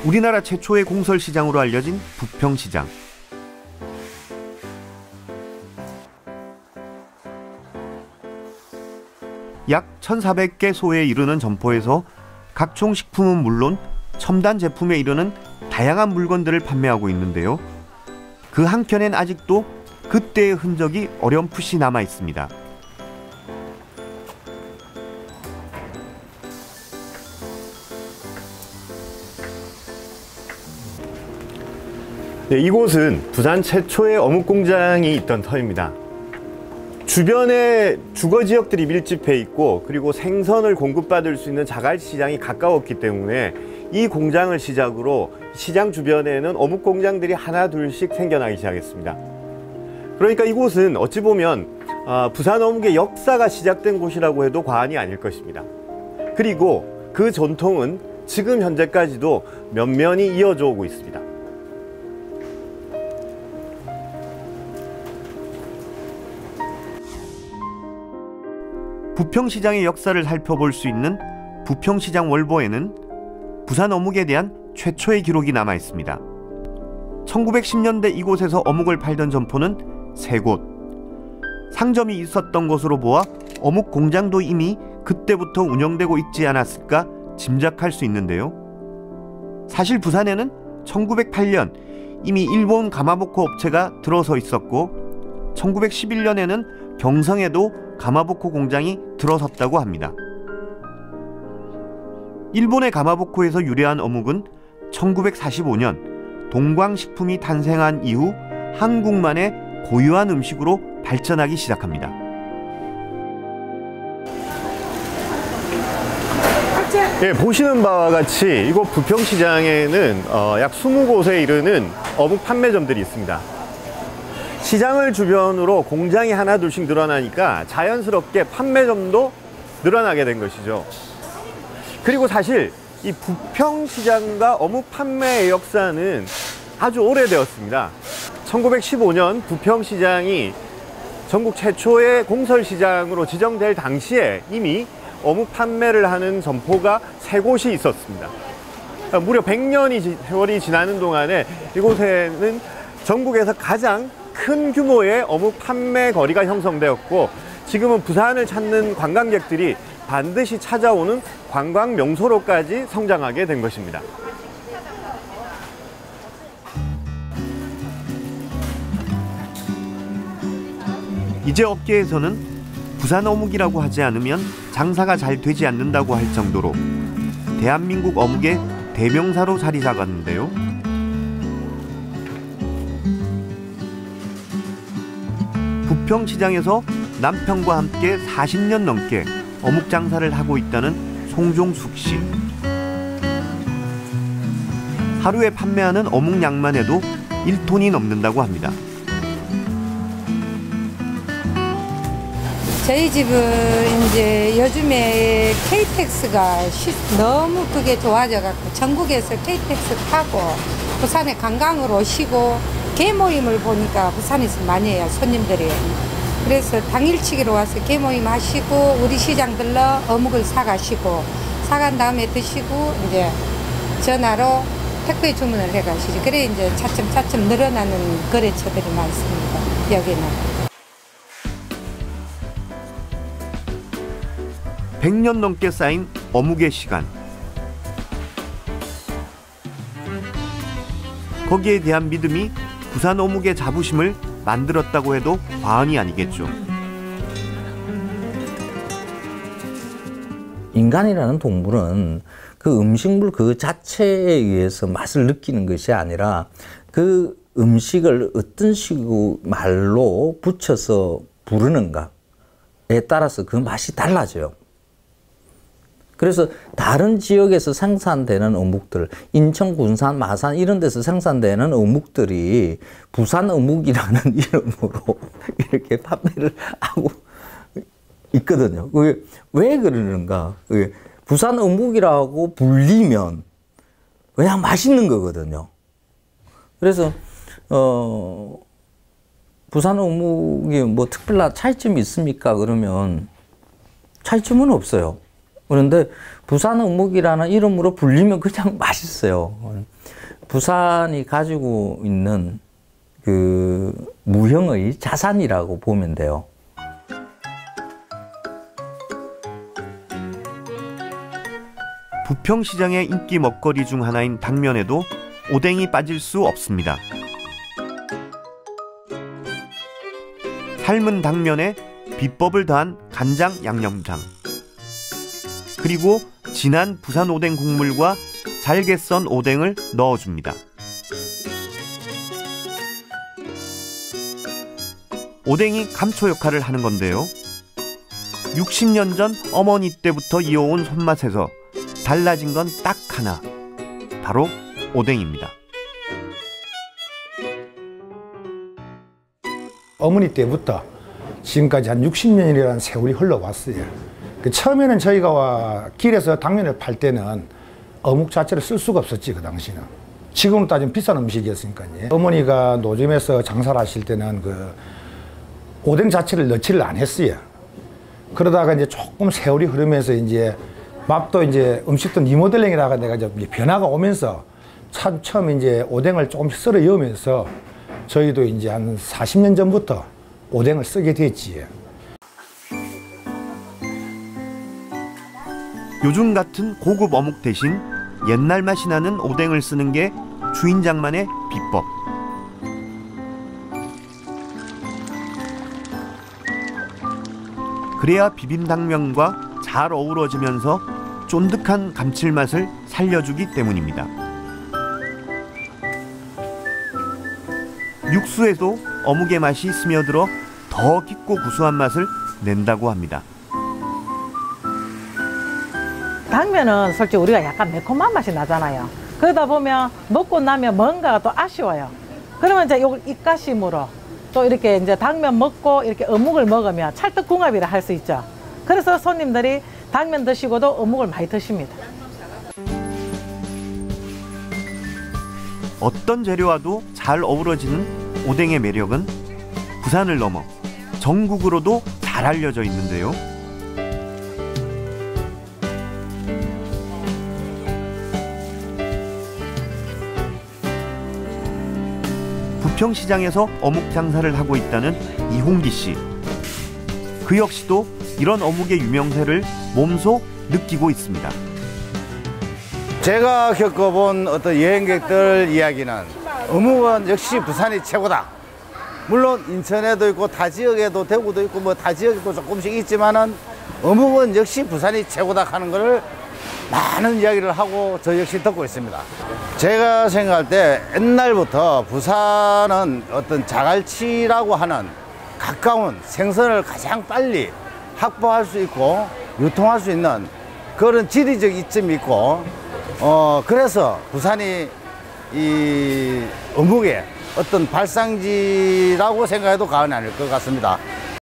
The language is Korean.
우리나라 최초의 공설시장으로 알려진 부평시장. 약 1,400개 소에 이르는 점포에서 각종 식품은 물론 첨단 제품에 이르는 다양한 물건들을 판매하고 있는데요. 그 한켠엔 아직도 그때의 흔적이 어렴풋이 남아 있습니다. 네, 이곳은 부산 최초의 어묵 공장이 있던 터입니다. 주변에 주거 지역들이 밀집해 있고 그리고 생선을 공급받을 수 있는 자갈시장이 가까웠기 때문에 이 공장을 시작으로 시장 주변에는 어묵 공장들이 하나 둘씩 생겨나기 시작했습니다. 그러니까 이곳은 어찌 보면 부산 어묵의 역사가 시작된 곳이라고 해도 과언이 아닐 것입니다. 그리고 그 전통은 지금 현재까지도 면면이 이어져 오고 있습니다. 부평시장의 역사를 살펴볼 수 있는 부평시장 월보에는 부산 어묵에 대한 최초의 기록이 남아 있습니다. 1910년대 이곳에서 어묵을 팔던 점포는 3곳. 상점이 있었던 것으로 보아 어묵 공장도 이미 그때부터 운영되고 있지 않았을까 짐작할 수 있는데요. 사실 부산에는 1908년 이미 일본 가마보코 업체가 들어서 있었고 1911년에는 경성에도 가마보코 공장이 들어섰다고 합니다. 일본의 가마보코에서 유래한 어묵은 1945년 동광식품이 탄생한 이후 한국만의 고유한 음식으로 발전하기 시작합니다. 예, 보시는 바와 같이 이곳 부평시장에는 약 20곳에 이르는 어묵 판매점들이 있습니다. 시장을 주변으로 공장이 하나 둘씩 늘어나니까 자연스럽게 판매점도 늘어나게 된 것이죠. 그리고 사실 이 부평시장과 어묵 판매의 역사는 아주 오래되었습니다. 1915년 부평시장이 전국 최초의 공설시장으로 지정될 당시에 이미 어묵 판매를 하는 점포가 3곳이 있었습니다. 무려 100년이 세월이 지나는 동안에 이곳에는 전국에서 가장 큰 규모의 어묵 판매 거리가 형성되었고 지금은 부산을 찾는 관광객들이 반드시 찾아오는 관광 명소로까지 성장하게 된 것입니다. 이제 업계에서는 부산 어묵이라고 하지 않으면 장사가 잘 되지 않는다고 할 정도로 대한민국 어묵의 대명사로 자리 잡았는데요. 부평시장에서 남편과 함께 40년 넘게 어묵 장사를 하고 있다는 송종숙 씨. 하루에 판매하는 어묵 양만 해도 1톤이 넘는다고 합니다. 저희 집은 이제 요즘에 KTX가 너무 그게 좋아져갖고 전국에서 KTX 타고 부산에 관광을 오시고 개모임을 보니까 부산에서 많이 해요, 손님들이. 그래서 당일치기로 와서 개모임 하시고 우리 시장 들러 어묵을 사가시고 사간 다음에 드시고 이제 전화로 택배 주문을 해가시죠. 그래 이제 차츰차츰 늘어나는 거래처들이 많습니다, 여기는. 100년 넘게 쌓인 어묵의 시간. 거기에 대한 믿음이 부산 어묵의 자부심을 만들었다고 해도 과언이 아니겠죠. 인간이라는 동물은 그 음식물 그 자체에 의해서 맛을 느끼는 것이 아니라 그 음식을 어떤 식으로 말로 붙여서 부르는가에 따라서 그 맛이 달라져요. 그래서 다른 지역에서 생산되는 어묵들, 인천, 군산, 마산 이런 데서 생산되는 어묵들이 부산 어묵이라는 이름으로 이렇게 판매를 하고 있거든요. 그게 왜 그러는가? 그게 부산 어묵이라고 불리면 그냥 맛있는 거거든요. 그래서 부산 어묵이 뭐 특별한 차이점이 있습니까? 그러면 차이점은 없어요. 그런데 부산 어묵이라는 이름으로 불리면 그냥 맛있어요. 부산이 가지고 있는 그 무형의 자산이라고 보면 돼요. 부평시장의 인기 먹거리 중 하나인 당면에도 오뎅이 빠질 수 없습니다. 삶은 당면에 비법을 더한 간장 양념장, 그리고 진한 부산 오뎅 국물과 잘게 썬 오뎅을 넣어줍니다. 오뎅이 감초 역할을 하는 건데요. 60년 전 어머니 때부터 이어온 손맛에서 달라진 건 딱 하나, 바로 오뎅입니다. 어머니 때부터 지금까지 한 60년이라는 세월이 흘러왔어요. 처음에는 저희가 길에서 당면을 팔 때는 어묵 자체를 쓸 수가 없었지, 그 당시는. 지금으로 따지면 비싼 음식이었으니까요. 어머니가 노점에서 장사를 하실 때는 그 오뎅 자체를 넣지를 안 했어요. 그러다가 이제 조금 세월이 흐르면서 이제 맛도 이제 음식도 리모델링이라가 내가 이제 변화가 오면서 처음 이제 오뎅을 조금씩 썰어 여으면서 저희도 이제 한 40년 전부터 오뎅을 쓰게 됐지. 요즘 같은 고급 어묵 대신 옛날 맛이 나는 오뎅을 쓰는 게 주인장만의 비법. 그래야 비빔당면과 잘 어우러지면서 쫀득한 감칠맛을 살려주기 때문입니다. 육수에도 어묵의 맛이 스며들어 더 깊고 구수한 맛을 낸다고 합니다. 당면은 솔직히 우리가 약간 매콤한 맛이 나잖아요. 그러다 보면 먹고 나면 뭔가가 또 아쉬워요. 그러면 이제 이걸 입가심으로 또 이렇게 이제 당면 먹고 이렇게 어묵을 먹으면 찰떡궁합이라 할 수 있죠. 그래서 손님들이 당면 드시고도 어묵을 많이 드십니다. 어떤 재료와도 잘 어우러지는 오뎅의 매력은 부산을 넘어 전국으로도 잘 알려져 있는데요. 부평시장에서 어묵 장사를 하고 있다는 이홍기 씨. 그 역시도 이런 어묵의 유명세를 몸소 느끼고 있습니다. 제가 겪어본 어떤 여행객들 이야기는 어묵은 역시 부산이 최고다. 물론 인천에도 있고 타 지역에도 대구도 있고 뭐 타 지역에도 조금씩 있지만은 어묵은 역시 부산이 최고다 하는 것을 많은 이야기를 하고 저 역시 듣고 있습니다. 제가 생각할 때 옛날부터 부산은 어떤 자갈치라고 하는 가까운 생선을 가장 빨리 확보할 수 있고 유통할 수 있는 그런 지리적 이점이 있고 그래서 부산이 이 어묵의 어떤 발상지라고 생각해도 과언이 아닐 것 같습니다.